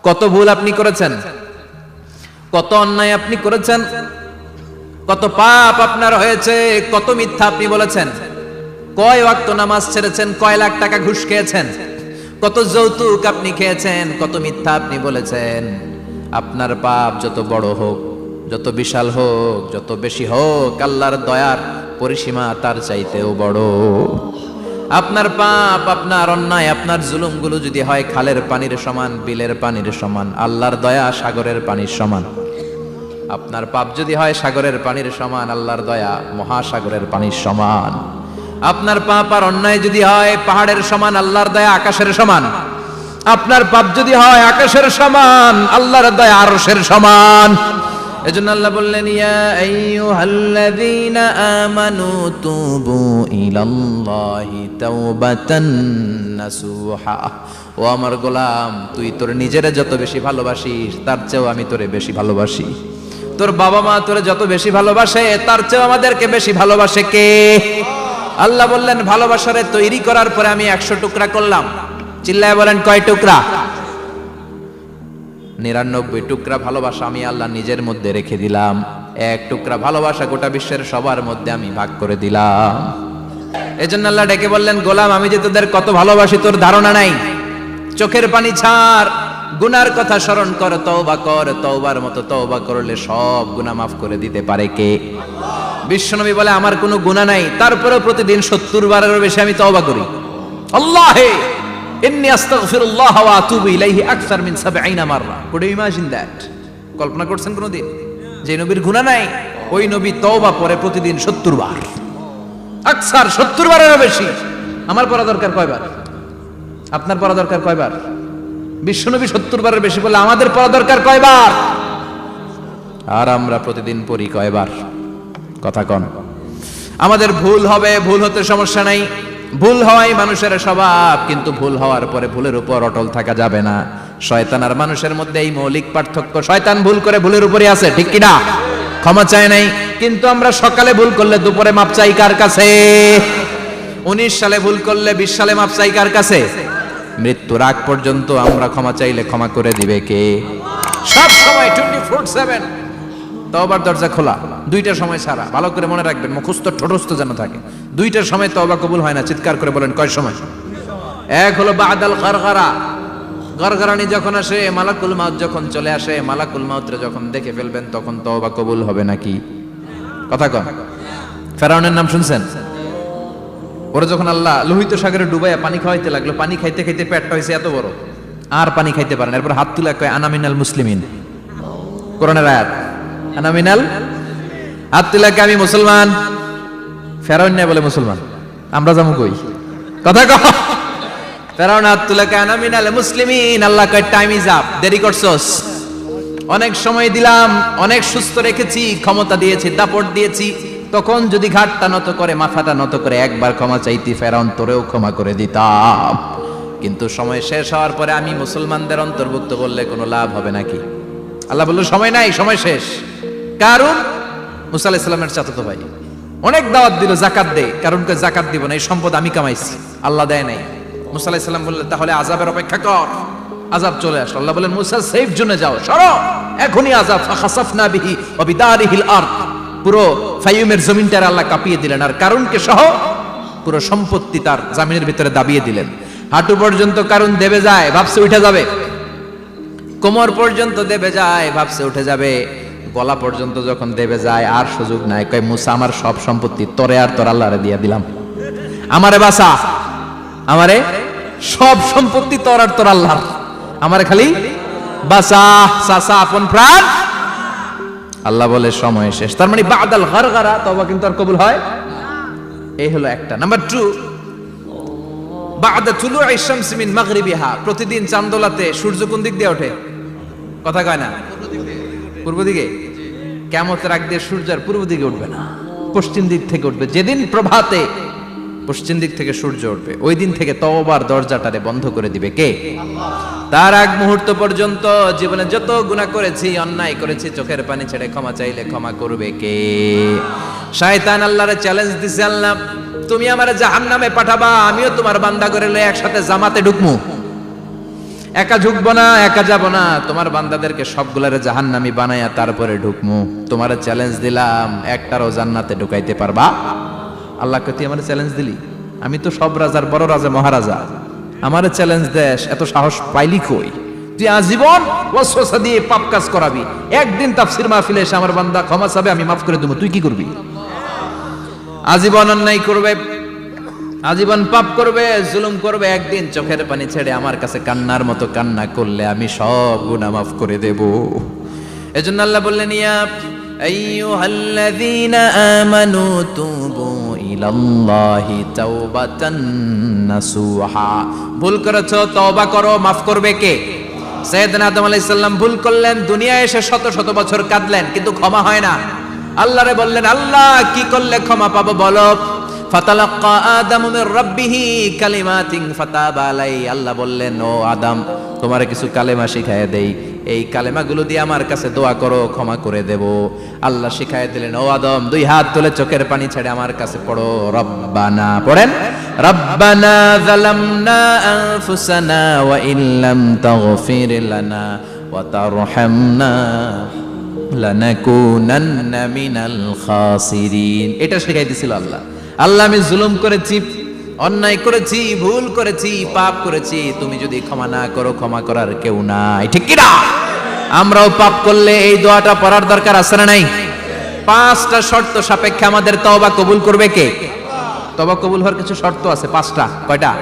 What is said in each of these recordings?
কত ভুল আপনি করেছেন, কত অন্যায় আপনি করেছেন, কত পাপ আপনার হয়েছে, কত মিথ্যা আপনি বলেছেন, কয় ওয়াক্ত নামাজ ছেড়েছেন, কয় লাখ টাকা ঘুষ খেয়েছেন, কত যৌতুক আপনি খেয়েছেন, কত মিথ্যা আপনি বলেছেন। আপনার পাপ যত বড় হোক, যত বিশাল হোক, যত বেশি হোক, আল্লাহর দয়ার পরিসীমা তার চাইতেও বড়। আপনার পাপ, আপনার অন্যায়, আপনার জুলুমগুলো যদি হয় খালের পানির সমান, বিলের পানির সমান, আল্লাহর দয়া সাগরের পানির সমান। আপনার পাপ যদি হয় সাগরের পানির সমান, আল্লাহর দয়া মহাসাগরের পানির সমান। আপনার পাপ আর অন্যায় যদি হয় পাহাড়ের সমান, আল্লাহর দয়া আকাশের সমান। আপনার পাপ যদি হয় আকাশের সমান, আল্লাহর দয়া আরশের সমান। এজন্য আল্লাহ বললেন, ইয়া আইয়ুহাল্লাযীনা আমানু তুবু ইলাল্লাহি তাওবাতান নাসুহা। ও আমার গোলাম, তুই তোর নিজেরে যত বেশি ভালোবাসিস তার চেয়েও আমি তোরে বেশি ভালোবাসি। তোর বাবা মা তোরে যত বেশি ভালোবাসে তার চেয়েও আমাদেরকে বেশি ভালোবাসে কে? আল্লাহ বললেন, ভালোবাসারে তৈরি করার পরে আমি 100 টুকরা করলাম। চিল্লায় বলেন, কয় টুকরা? 99 টুকরা ভালোবাসা আমি আল্লাহ নিজের মধ্যে রেখে দিলাম। 1 টুকরা ভালোবাসা গোটা বিশ্বের সবার মধ্যে আমি ভাগ করে দিলাম। এজন্য আল্লাহ ডেকে বললেন, গোলাম আমি যে তোদের কত ভালোবাসি তোর ধারণা নাই। চোখের পানি ছাড়, গুনার কথা স্মরণ কর, তওবা কর। তওবার মতো তওবা করলে সব গুনাহ মাফ করে দিতে পারে কে? বিশ্বনবী বলে, আমার কোনো গুনাহ নাই, তারপরেও প্রতিদিন 70 বারেরও বেশি আমি তওবা করি। আল্লাহে ইন্নী আস্তাগফিরুল্লাহ ওয়া আতুবু ইলাইহি আকসার মিন 70 মাররা। Could you imagine that? কল্পনা করছেন কোনদিন যে নবীর গুনাহ নাই, ওই নবী তওবা করে প্রতিদিন 70 বার, আকসার 70 বারেরও বেশি। আমার পড়া দরকার কয়বার? আপনার পড়া দরকার কয়বার? বিশ্বনবী 70 বারের বেশি বলে আমাদের পড়া দরকার কয়বার? আর আমরা প্রতিদিন পড়ি কয়বার? কথা কন। আমাদের ভুল হবে, ভুল হতে সমস্যা নাই, ভুল হওয়াই মানুষের স্বভাব, কিন্তু ভুল হওয়ার পরে ভুলের উপর অটল থাকা যাবে না। শয়তান আর মানুষের মধ্যে এই মৌলিক পার্থক্য। শয়তান ভুল করে ভুলের উপরই আছে, ঠিক কি না? ক্ষমা চায় নাই, কিন্তু আমরা সকালে ভুল করলে দুপুরে মাপ চাই কার কাছে? 19 সালে ভুল করলে 20 সালে মাপ চাই কার কাছে? মৃত্যুর আগ পর্যন্ত আমরা ক্ষমা চাইলে ক্ষমা করে দিবে কে? সব সময় 24/7 তওবার দরজা খোলা, 2টার সময় ছাড়া। ভালো করে মনে রাখবেন, মুখস্থ ঠোঁটস্থ যেন থাকে। 2টার সময় তওবা কবুল হয় না। চিৎকার করে বলেন, কয় সময়? এক হলো বাদাল গরগরা, গরগরানি যখন আসে, মালাকুল মাউত যখন চলে আসে, মালাকুল মাউতরে যখন দেখে ফেলবেন তখন তওবা কবুল হবে নাকি? কথা কন। ফেরাউনের নাম শুনছেন? ওরা যখন আল্লাহ লোহিত সাগরে ডুবাইয়া পানি খাওয়াইতে লাগলো, পানি খাইতে খাইতে পেটটা হয়েছে এত বড়, আর পানি খাইতে পারেন। এরপর হাত তুলে কয়, আনা মিনাল মুসলিমিন। কোরআনের আয়াত, আনা মিনাল। হাত তুলে কয়, আমি মুসলমান। ফেরাউন না বলে মুসলমান, আমরা যাবো কই? কথা কহ। ফেরাউন হাত তুলে কয়, আনা মিনাল মুসলিমিন। আল্লাহ কয়, টাইম ইজ আপ, দেরি করছস। অনেক সময় দিলাম, অনেক সুস্থ রেখেছি, ক্ষমতা দিয়েছি, দাপট দিয়েছি, তখন যদি ঘাটটা নত করে, মাথাটা নত করে একবার ক্ষমা চাইতি, ফেরাউন তোরেও ক্ষমা করে দিতাম। কিন্তু সময় শেষ হওয়ার পরে আমি মুসলমানদের অন্তর্ভুক্ত করলে কোনো লাভ হবে নাকি? আল্লাহ বলল, সময় নাই, সময় শেষ। কারণ মুসা আলাইহিস সালামের চাচাতো ভাই অনেক দাওয়াত দিল, জাকাত দে। কারণ কে জাকাত দিব না, এই সম্পদ আমি কামাইছি, আল্লাহ দেয় নাই। মুসা আলাইহিস সালাম বললেন, তাহলে আযাবের অপেক্ষা কর। আযাব চলে আসলো। আল্লাহ বলেন, মুসা সেফ জোনে যাও, সরো, এখনই আযাব। ফাখাসাফনা বিহি ওয়া বিদারিহিল আরদ। পুরো ফাইয়ুমের জমিনটার আল্লাহ কাঁপিয়ে দিলেন, আর কারুনকে সহ পুরো সম্পত্তি তার জামিনের ভিতরে দাবিয়ে দিলেন। হাঁটু পর্যন্ত কারুন দেবে যায়, ভাবছে উঠে যাবে। কোমর পর্যন্ত দেবে যায়, ভাবছে উঠে যাবে। গলা পর্যন্ত যখন দেবে যায়, আর সুযোগ নাই। কয়, মুসা আমার সব সম্পত্তি তোরে আর তোর আল্লাহরে দিয়ে দিলাম, আমারে বাঁচা, আমারে সব সম্পত্তি তোর আর তোর আল্লাহর, আমারে খালি বাঁচা। চাচা আপন প্রাণ। আল্লাহ বলে, সময় শেষ। তার মানে বাদাল গরগরা তওবা কিন্তু আর কবুল হয়? এই হলো একটা। নাম্বার 2, বাদা তুলুই শামসি মিন মাগরিবিহা। প্রতিদিন চাঁদোলাতে সূর্য কোন দিক দিয়ে ওঠে? কথা কয় না? পূর্ব দিকে। কিয়ামতের আগ দিয়ে সূর্য আর পূর্ব দিকে উঠবে না, পশ্চিম দিক থেকে উঠবে। যেদিন প্রভাতে পশ্চিম দিক থেকে সূর্য উঠবে, ওই দিন থেকে তওবার দরজাটারে বন্ধ করে দিবে কে? তার আগ মুহূর্ত পর্যন্ত জীবনে যত গুনাহ করেছি, অন্যায় করেছি, চোখের পানি ছেড়ে ক্ষমা চাইলে ক্ষমা করবে কে? শয়তান আল্লাহরে চ্যালেঞ্জ দিছে, আল্লাহ তুমি আমারে জাহান্নামে পাঠাবা, আমিও তোমার বান্দা করে লয়ে একসাথে জামাতে ঢুকমু। একা ঢুকবো না, একা যাব না, তোমার বান্দাদেরকে সবগুলারে জাহান্নামী বানায়া তারপরে ঢুকমু। তোমারে চ্যালেঞ্জ দিলাম, একটারও জান্নাতে ঢুকাইতে পারবা? আল্লাহকে তুই আমার চ্যালেঞ্জ দিলি? আমি তো সব রাজার বড় রাজা, মহারাজা, আমারে চ্যালেঞ্জ দেশ, এত সাহস পাইলি কই? তুই আজীবন ওয়াসওয়াসা দিয়ে পাপ কাজ করাবি, একদিন তাফসীর মাহফিলে এসে আমার বান্দা ক্ষমা চাবে, আমি মাফ করে দেবো, তুই কি করবি? আজীবন অন্যায় করবে, আজীবন পাপ করবে, জুলুম করবে, একদিন চোখের পানি ছেড়ে আমার কাছে কান্নার মতো কান্না করলে আমি সব গুনাহ মাফ করে দেব। এজন্য আল্লাহ বললেন, ইয়া আইয়ুহাল্লাযীনা আমানু তুবু ইলাল্লাহি তাওবাতান নাসুহা। ভুল করেছো, তওবা করো, মাফ করবে কে? সাইয়েদনা আদম আলাইহিস সালাম ভুল করলেন, দুনিয়ায় এসে শত শত বছর কাঁদলেন, কিন্তু ক্ষমা হয় না। আল্লাহরে বললেন, আল্লাহ কি করলে ক্ষমা পাবো বলো? ফাতালাক্কা আদামু মির রাব্বিহি কালিমাতিন ফাতাবা আলাই। আল্লাহ বললেন, ও আদম, তোমারে কিছু কালেমা শিখায় দেই, এই কালেমাগুলো দিয়ে আমার কাছে দোয়া করো, ক্ষমা করে দেব। আল্লাহ শিখায় দিলেন, ও আদম, দুই হাত তুলে চোখের পানি ছেড়ে আমার কাছে পড়ো, রব্বানা, পড়েন, রব্বানা যালামনা আনফুসানা ওয়া ইল্লাম তাগফির লানা ওয়া তারহামনা লানাকুনান্না মিনাল খাসিরিন। এটা শিখাই দিছিল আল্লাহ। আল্লাহ, আমি জুলুম করেছি, অন্যায় করেছি, ভুল করেছি, পাপ করেছি, তুমি যদি ক্ষমা না করো, ক্ষমা করার কেউ নাই, ঠিক কি না? আমরাও পাপ করলে এই দোয়াটা পড়ার দরকার আছে না নাই? 5টা শর্ত সাপেক্ষে আমাদের তওবা কবুল করবে কে? তওবা কবুল হওয়ার কিছু শর্ত আছে, 5টা। কয়টা?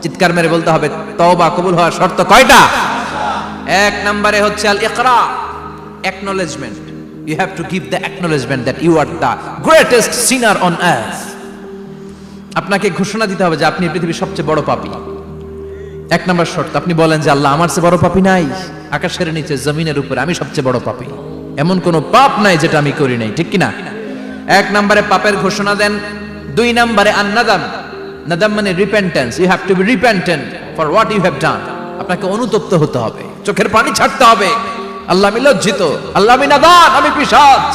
চিৎকার মেরে বলতে হবে, তওবা কবুল হওয়ার শর্ত কয়টা? 1 নম্বরে হচ্ছে আল ইকরা, acknowledgement. You have to give the acknowledgement that you are the greatest sinner on earth. আপনাকে ঘোষণা দিতে হবে যে আপনি পৃথিবীর সবচেয়ে বড় পাপী। 1 নম্বর শর্ত, আপনি বলেন যে আল্লাহ, আমার চেয়ে বড় পাপী নাই, আকাশের নিচে জমিনের উপরে আমি সবচেয়ে বড় পাপী, এমন কোনো পাপ নাই যেটা আমি করি নাই, ঠিক কি না? 1 নম্বরে পাপের ঘোষণা দেন। 2 নম্বরে আন-নাদাম, নাদাম মানে repentance. You have to be repentant for what you have done. আপনাকে অনুতপ্ত হতে হবে, চোখের পানি ছাড়তে হবে। আল্লাহ, আমি লজ্জিত, আল্লাহ আমি নাদান, আমি পিশাচ,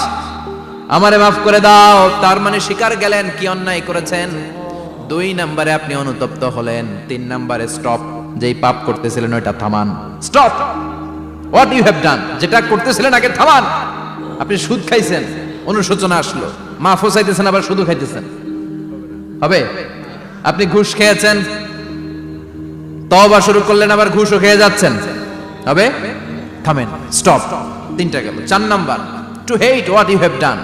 আমারে মাফ করে দাও। তার মানে স্বীকার গেলেন কি অন্যায় করেছেন। 2 নম্বরে আপনি অনুতপ্ত হলেন। 3 নম্বরে স্টপ, যেই পাপ করতেছিলেন ওইটা থামান। Stop what you have done, যেটা করতেছিলেন আগে থামান। আপনি সুদ খাইছেন, অনুশোচনা আসলো, মাফও চাইতেছেন, আবার সুদও খাইতেছেন, হবে? আপনি ঘুষ খেয়েছেন, তওবা শুরু করলেন, আবার ঘুষও খেয়ে যাচ্ছেন, হবে? থামেন, স্টপ। 3টা গেল। 4 number, to hate what you have done,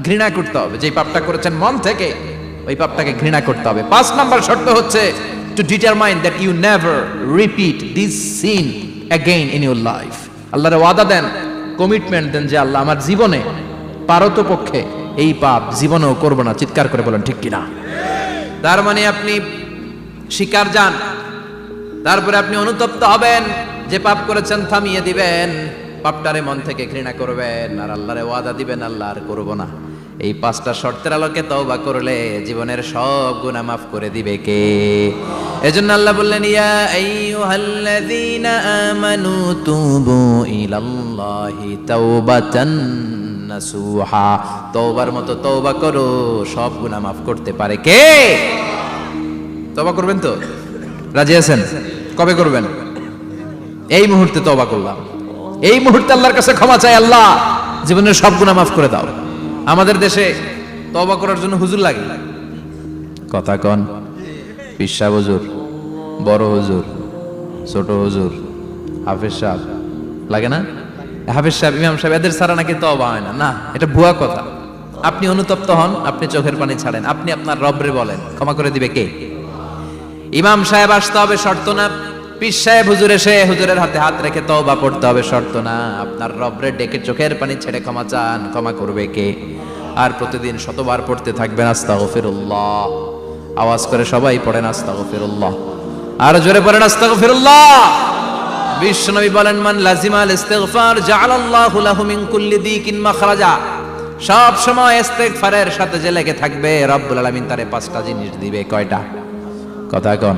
ঘৃণা করতে হবে, যেই পাপটা করেছেন মন থেকে ওই পাপটাকে ঘৃণা করতে হবে। 5 নাম্বার শর্ত হচ্ছে to determine that you never repeat this sin again in your life. আল্লাহর ওয়াদা দেন, কমিটমেন্ট দেন যে আল্লাহ, আমার জীবনে পারতপক্ষে এই পাপ জীবনেও করব না। চিৎকার করে বলেন, ঠিক কিনা? তার মানে আপনি স্বীকার যান, তারপরে আপনি অনুতপ্ত হবেন, যে পাপ করেছেন থামিয়ে দিবেন, পাপটারে মন থেকে ঘৃণা করবেন, আর আল্লাহরে ওয়াদা দিবেন, আল্লাহ আর করব না। এই 5টা শর্তের আলোকে তওবা করলে জীবনের সব গুনাহ মাফ করে দিবে কে? এজন্য আল্লাহ বললেন, ইয়া আইয়ুহাল্লাযীনা আমানু তুবু ইলাল্লাহি তাওবাতান নাসুহা। তওবার মতো তওবা করো, সব গুনাহ মাফ করতে পারে কে? তওবা করবেন তো? রাজি আছেন? কবে করবেন? এই মুহূর্তে তওবা করলাম, এই মুহূর্তে আল্লাহর কাছে ক্ষমা চাই, আল্লাহ জীবনের সব গুনাহ মাফ করে দাও। আমাদের দেশে তওবা করার জন্য হুজুর লাগে, কথা কন, পীর সাহেব হুজুর, বড় হুজুর, ছোট হুজুর, হাফেজ সাহেব লাগে না? হাফেজ সাহেব, ইমাম সাহেব, এদের ছাড়া নাকি তওবা হয় না। না, এটা ভুয়া কথা। আপনি অনুতপ্ত হন, আপনি চোখের পানি ছাড়েন, আপনি আপনার রবরে বলেন, ক্ষমা করে দিবে কে? ইমাম সাহেব আসতে হবে, শর্ত না। পীর সাহেব হুজুর এসে হুজুরের হাতে হাত রেখে তওবা পড়তে হবে, শর্ত না। আপনার রবরে ডেকে চোখের পানি ছেড়ে ক্ষমা চান, ক্ষমা করবে কে? আর প্রতিদিন শতবার পড়তে থাকবেন আস্তাগফিরুল্লাহ। আওয়াজ করে সবাই পড়েন আস্তাগফিরুল্লাহ, আর জোরে পড়েন আস্তাগফিরুল্লাহ। বিশ্বনবী বলেন, মান লাজিমাল ইস্তিগফার জাআলাল্লাহু লাহু মিন কুল্লি দিকিন মাখরাজা। সব সময় ইস্তিগফারের সাথে যে লেগে থাকবে, রব্বুল আলামিন তারে 5টা জিনিস দিবে। কয়টা? কথা কন,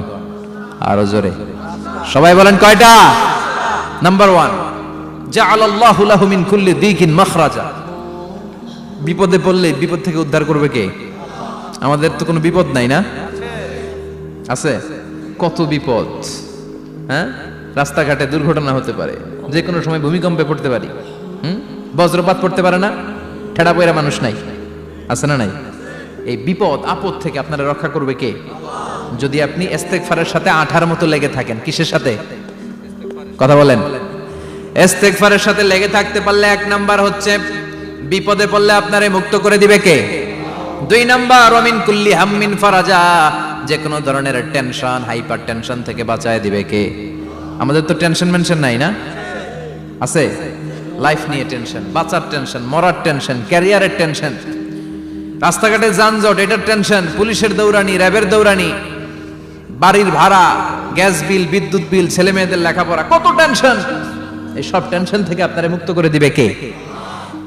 আরো জোরে সবাই বলেন, কয়টা? নাম্বার 1, জাআলাল্লাহু লাহু মিন কুল্লি দিকিন মাখরাজা। বিপদে পড়লে বিপদ থেকে উদ্ধার করবে কে? আমাদের তো কোনো বিপদ নাই, না আছে? কত বিপদ, হ্যাঁ? রাস্তাঘাটে দুর্ঘটনা হতে পারে, যে কোনো সময় ভূমিকম্পে পড়তে পারি, বজ্রপাত পড়তে পারে না, ঠেড়া পয়রা মানুষ নাই, আছে না নাই? এই বিপদ আপদ থেকে আপনারা রক্ষা করবে কে? যদি আপনি ইস্তেগফারের সাথে আঠার মতো লেগে থাকেন। কিসের সাথে? কথা বলেন। ইস্তেগফারের সাথে লেগে থাকতে পারলে 1 নাম্বার হচ্ছে বিপদে পড়লে আপনারে মুক্ত করে দিবে কে? 2 নাম্বার ওমিন কুল্লি হাম্মিন ফারাজা, যে কোনো ধরনের টেনশন, হাইপার টেনশন থেকে বাঁচায় দিবে কে? আমাদের তো টেনশন মেনশন নাই না, আছে? লাইফ নিয়ে টেনশন, বাঁচার টেনশন, মরার টেনশন, ক্যারিয়ারের টেনশন, রাস্তাঘাটে যানজট এটার টেনশন, পুলিশের দৌড়ানি, র্যাবের দৌড়ানি, বাড়ির ভাড়া, গ্যাস বিল, বিদ্যুৎ বিল, ছেলে মেয়েদের লেখাপড়া, কত টেনশন। এই সব টেনশন থেকে আপনারে মুক্ত করে দিবে কে?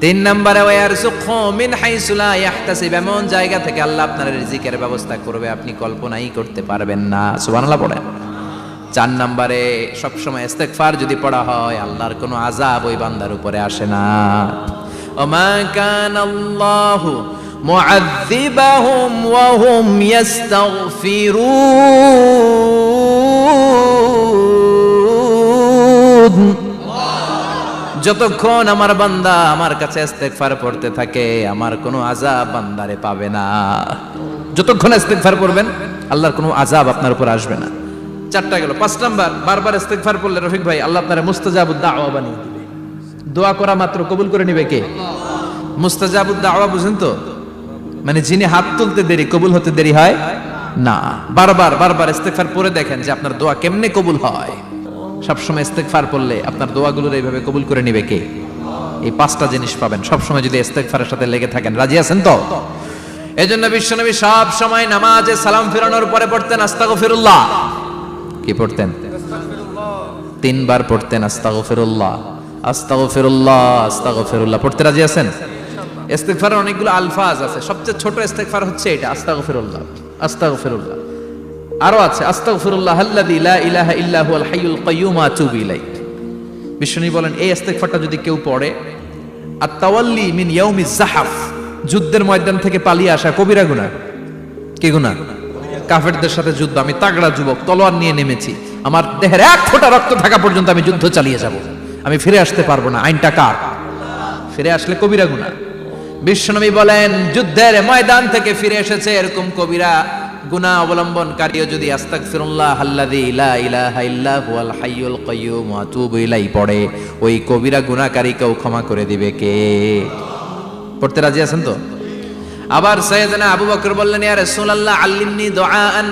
3 নম্বরে ওয়ারযুকহু মিন হাইসু লা ইয়াহতাসিব, এমন জায়গা থেকে আল্লাহ আপনার রিজিকের ব্যবস্থা করবে আপনি কল্পনাই করতে পারবেন না। সুবহানাল্লাহ পড়েন। 4 নম্বরে সবসময় ইস্তেগফার যদি পড়া হয় আল্লাহর কোনো আযাব ওই বান্দার উপরে আসে না। ওমা কানাল্লাহু মুআযযিবাহুম ওয়া হুম ইস্তাগফিরুন, যতক্ষণ আমার বান্দা আমার কাছে ইস্তেগফার পড়তে থাকে আমার কোনো আযাব বান্দারে পাবে না। যতক্ষণ ইস্তেগফার পড়বেন আল্লাহর কোনো আযাব আপনার উপর আসবে না। 4টা গেল। 5 নাম্বার, বারবার ইস্তেগফার পড়লে রফিক ভাই আল্লাহ আপনারে মুস্তাজাবুদ দাওয়া বানিয়ে দিবে। দোয়া করা মাত্র কবুল করে নিবে কে? মুস্তাজাবুদ দাওয়া বুঝেন তো? মানে যিনি হাত তুলতে দেরি কবুল হতে দেরি হয় না। বারবার বারবার ইস্তেগফার পড়ে দেখেন যে আপনার দোয়া কেমনে কবুল হয়। সবসময় ইস্তেগফার পড়লে আপনার দোয়াগুলোর এইভাবে কবুল করে নিবে কে? এই 5টা জিনিস পাবেন সবসময় যদি ইস্তেগফারের সাথে লেগে থাকেন। রাজি আছেন তো? এজন্য বিশ্বনবী সব সময় নামাজে সালাম ফিরানোর পরে পড়তেন আস্তাগফিরুল্লাহ। কি পড়তেন? 3 বার পড়তেন আস্তাগফিরুল্লাহ, আস্তাগফিরুল্লাহ, আস্তাগফিরুল্লাহ। পড়তে রাজি আছেন? ইস্তেগফারের অনেকগুলো আলফাজ আছে, সবচেয়ে ছোট ইস্তেগফার হচ্ছে এটা, আস্তাগফিরুল্লাহ, আস্তাগফিরুল্লাহ। আরো আছে আস্তাগফিরুল্লাহ আল্লাযী লা ইলাহা ইল্লা হুয়াল হাইয়ুল কাইয়্যুম ওয়া আতুবু ইলাইহি। বিশ্বনবী বলেন এই ইস্তেগফারটা যদি কেউ পড়ে, আত-তাওয়াল্লি মিন ইয়াউমিজ যাহাফ, যুদ্ধের ময়দান থেকে পালিয়ে আসা কবিরা গুনাহ। কি গুনাহ? কাফেরদের সাথে যুদ্ধ, আমি তাগড়া যুবক, তলোয়ার নিয়ে নেমেছি, আমার দেহের 1 ফোঁটা রক্ত থাকা পর্যন্ত আমি যুদ্ধ চালিয়ে যাব, আমি ফিরে আসতে পারবো না, আইনটা কার? ফিরে আসলে কবিরা গুনাহ। বিশ্বনবী বলেন যুদ্ধের ময়দান থেকে ফিরে এসেছে এরকম কবিরা গুনাহ অবলম্বনকারীও যদি আস্তাগফিরুল্লাহ আল্লাযী লা ইলাহা ইল্লা হুয়াল হাইয়ুল কাইয়্যুম ওয়া আতুবু ইলাইহি পড়ে, ওই কবিরা গুনাহকারীকেও ক্ষমা করে দিবে কে? পড়তে রাজি আছেন তো? আবার সাইয়েদনা আবু বকর বললেন ইয়া রাসূলুল্লাহ আল্লিমনি দুআআন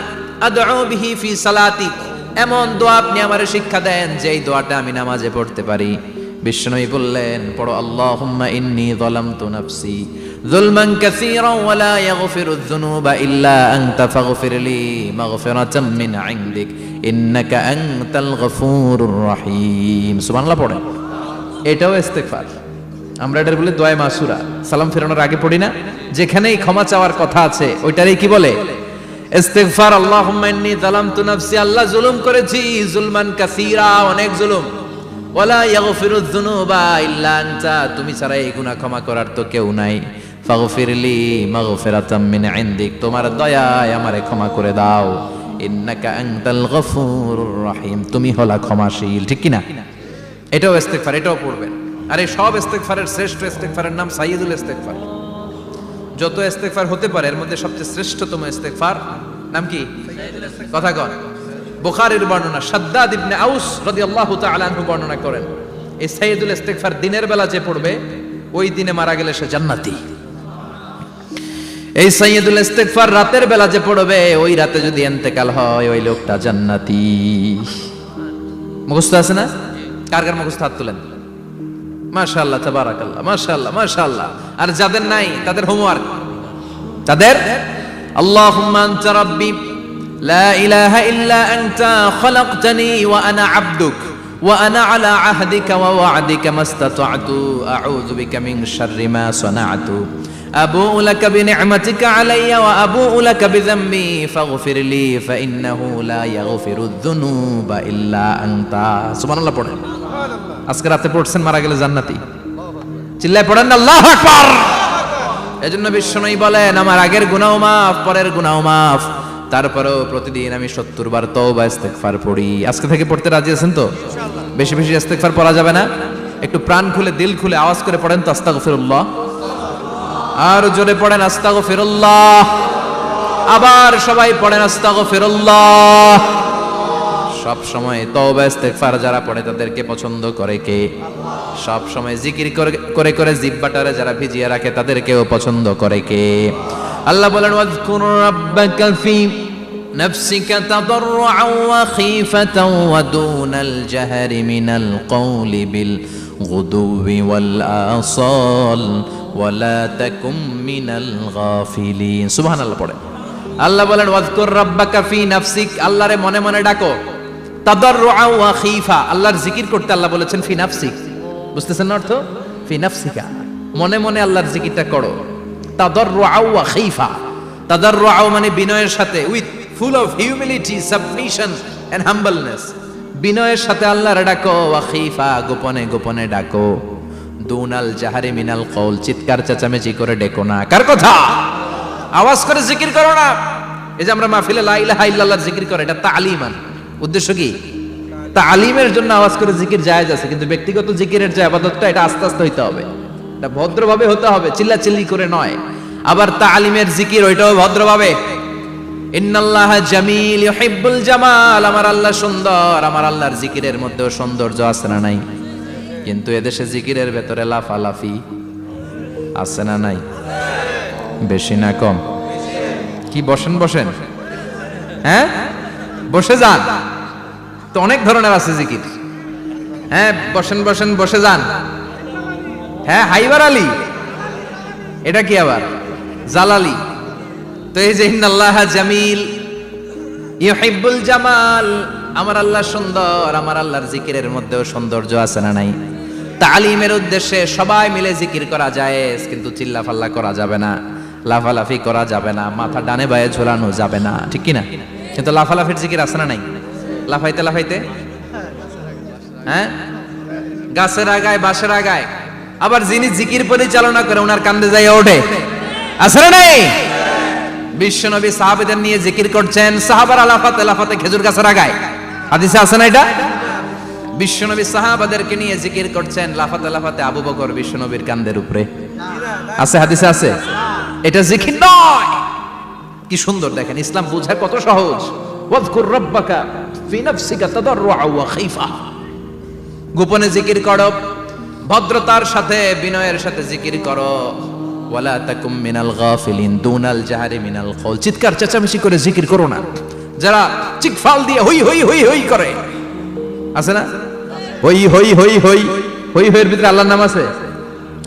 আদউ বিহি ফি সালাতি, এমন দোয়া আপনি আমারে শিক্ষা দেন যে এই দোয়াটা আমি নামাজে পড়তে পারি। বিশ্বনবী বললেন পড়ো আল্লাহুম্মা ইন্নী যালামতু নাফসি যুলমান কাসীরান ওয়া লা ইয়াগফিরুয যুনুবা ইল্লা আনতা ফাগফিরলি মাগফিরাতাম মিন ইনদিক ইন্নাকা আনতাল গফুরুর রহিম। সুবহানাল্লাহ পড়েন। এটাও ইস্তেগফার। আমরা এটার বলে দোয়া মাসুরা, সালাম ফেরানোর আগে পড়ি না? যেখানেই ক্ষমা চাওয়ার কথা আছে ওইটারই কি বলে? ইস্তেগফার। আল্লাহুম্মা ইন্নী যালামতু নাফসি, আল্লাহ জুলুম করেছি, যুলমান কাসীরা, অনেক জুলুম, ওয়ালা ইয়াগফিরুয যুনুবা ইল্লা আনতা, তুমি ছাড়া এই গুনাহ ক্ষমা করার তো কেউ নাই, ফাগফিরলি মাগফিরাতাম মিন ইনদিক, তোমার দয়ায় আমারে ক্ষমা করে দাও, ইন্নাকা আনতাল গফুরুর রহিম, তুমি হলা ক্ষমাশীল। ঠিক কি না? এটাও ইস্তেগফার, এটাও পড়বেন। আর এই সব ইস্তেগফারের শ্রেষ্ঠ ইস্তেগফারের নাম সাইয়্যিদুল ইস্তেগফার। যত ইস্তেগফার হতে পারে এর মধ্যে সবচেয়ে শ্রেষ্ঠতম ইস্তেগফার নাম কি? কথা কন। বুখারীর বর্ণনা, শাদ্দাদ ইবনে আউস রাদিয়াল্লাহু তাআলা আনহু বর্ণনা করেন এই সাইয়্যিদুল ইস্তেগফার দিনের বেলা যে পড়বে ওই দিনে মারা গেলে সে জান্নাতি। এই সাইয়্যিদুল ইস্তেগফার রাতের বেলা যে পড়বে ওই রাতে যদি ইন্তেকাল হয় ওই লোকটা জান্নাতি। মুখস্থ আছে না? কার কার মুখস্থ? হাত তুলেন। মাশাআল্লাহ, তাবারাকাল্লাহ, মাশাআল্লাহ, মাশাআল্লাহ। আর যাদের নাই তাদের হোমওয়ার্ক, তাদের আল্লাহুম্মা আনতা রাব্বি লা ইলাহা ইল্লা আনতা খালাকতানি ওয়া আনা আবদুক ওয়া আনা আলা আহদিকা ওয়া ওয়া'দিকা মাস্তাতা'তু আউযু বিকা মিন শাররি মা সানা'তু আবুউ লাকা বিনি'মাতিকা আলাইয়া ওয়া আবুউ লাকা বিযামবি ফাগফিরলি ফাইন্নাহু লা ইয়াগফিরুয যুনুবা ইল্লা আনতা। সুবহানাল্লাহ পড়েন। আজকে রাতে পড়ছেন, মারা গেলে জান্নাতি। চিল্লায় পড়েন না আল্লাহু আকবার। এজন্য বিশ্বনবী বলেন আমার আগের গুনাহ মাফ, পরের গুনাহ মাফ, তারপরেও প্রতিদিন আমি 70 বার তওবা ইস্তেগফার পড়ি। আজকে থেকে পড়তে রাজি আছেন তো? বেশি বেশি ইস্তেগফার পড়া যাবে না? একটু প্রাণ খুলে দিল খুলে আওয়াজ করে পড়েন তো আস্তাগফিরুল্লাহ। আর জোরে পড়েন আস্তাগফিরুল্লাহ। আবার সবাই পড়েন আস্তাগফিরুল্লাহ। সব সময় তওবা ইস্তেগফার যারা পড়ে তাদেরকে পছন্দ করে কে? সব সময় জিকির করে করে জিহ্বাটারে যারা ভিজিয়ে রাখে তাদেরকেও পছন্দ করে কে? আল্লাহ বলেন ওয়াজকুর রাব্বাকা ফি নাফসিকা তাদাররুআন ওয়া খীফাতান ওয়া দুনাল জাহরি মিনাল কওলি বিল গুদুবি ওয়াল আসাল ওয়া লা তাকুম মিনাল গাফিলিন। সুবহানাল্লাহ পড়ে। আল্লাহ বলেন ওয়াজকুর রাব্বাকা ফি নাফসিক, আল্লাহরে মনে মনে ডাকো। তাদাররুআন ওয়া খীফা, আল্লাহর জিকির করতে আল্লাহ বলেছেন ফি নাফসিক। বুঝতেছেন না অর্থ? ফি নাফসিকা, মনে মনে আল্লাহর জিকিরটা করো। তাদাররুআন ওয়া খীফা, তাদাররুআন মানে বিনয়ের সাথে, with full of humility, submission and humbleness, বিনয়ের সাথে আল্লাহর ডাকো। ওয়া খীফা, গোপনে গোপনে ডাকো। দুনাল জাহারি মিনাল কওল, চিৎকার চেঁচামেচি করে ডেকো না। কার কথা? আওয়াজ করে জিকির করো না। এই যে আমরা মাহফিলে লা ইলাহা ইল্লাল্লাহর জিকির করে, এটা তালিমান। উদ্দেশ্য কি? তালিমের জন্য আওয়াজ করে জিকির জায়েজ আছে, কিন্তু ব্যক্তিগত জিকিরের যে ইবাদতটা এটা আস্তে আস্তে হইতে হবে, এটা ভদ্রভাবে হতে হবে, চিল্লাচিল্লি করে নয়। আবার তালিমের জিকির ওইটাও ভদ্রভাবে। ইন্নাল্লাহা জামিল ইউহিব্বুল জামাল, আমার আল্লাহ সুন্দর, আমার আল্লাহর জিকিরের মধ্যেও সৌন্দর্য আছে না নাই? কিন্তু এদেশে জিকিরের ভেতরে লাফালাফি আছে না নাই? বেশি না কম? কি বসেন বসেন, হ্যাঁ বসে যান তো, অনেক ধরনের আছে জিকির। হ্যাঁ বসেন বসেন, বসে যান। হ্যাঁ হাইবার আলী, এটা কি আবার জালালি? তো এই যে ইন্নাল্লাহা জামিল ইউহিব্বুল জামাল, আমার আল্লাহ সুন্দর, আমার আল্লাহর জিকিরের মধ্যেও সৌন্দর্য আছে না নাই? তালিমের উদ্দেশ্যে সবাই মিলে জিকির করা জায়েজ, কিন্তু চিল্লাফাল্লা করা যাবে না, লাফালাফি করা যাবে না, মাথা ডানে বায়ে ঝোলানো যাবে না, ঠিক কি না? কিন্তু লাফালাফির জিকির আছে না নাই? লাফাইতে লাফাইতে, হ্যাঁ গাছের আগায় বাঁশের আগায়। আবার যিনি জিকির পরিচালনা করে ওনার কান্দে যাই ওঠে, আছে না নাই? বিশ্বনবী সাহাবাদের নিয়ে জিকির করছেন, সাহাবারা লাফাতে লাফাতে খেজুর গাছের আগায়। হাদিসে আছে না এটা? বিশ্বনবী সাহাবাদেরকে নিয়ে জিকির করছেন, লাফাতে লাফাতে আবু বকর বিশ্বনবীর কান্দের উপরে। আছে হাদিসে আছে? এটা জিকির নয়। কি সুন্দর দেখেন, ইসলাম বোঝা কত সহজ। ওয়াজকুর রাব্বাকা ফি নাফসিকা তাদাররুআন ওয়া খীফা, গোপনে জিকির করো, ভদ্রতার সাথে বিনয়ের সাথে জিকির করো। ওয়ালা তাকুম মিনাল গাফিলিন, দুনাল জাহারি মিনাল কওল, চিৎকার চেঁচামেচি করে জিকির করো না। যারা চিকফাল দিয়ে হই হই হই হই করে, আছে না? হই হই হই হই হই হইয়ের ভিতরে আল্লাহর নাম আছে।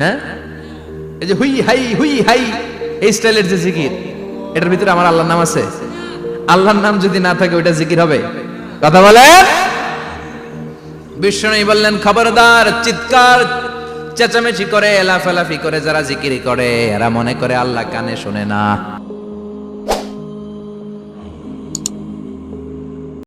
হ্যাঁ এই যে হুই হাই এই স্টাইলের যে জিকির, এটার ভিতরে আমার আল্লাহর নাম আছে? আল্লাহর নাম যদি না থাকে ওইটা জিকির হবে? কথা বলে। বিষ্ণু বললেন খবরদার, চিৎকার চেঁচামেচি করে লাফালাফি করে যারা জিকির করে এরা মনে করে আল্লাহ কানে শোনে না।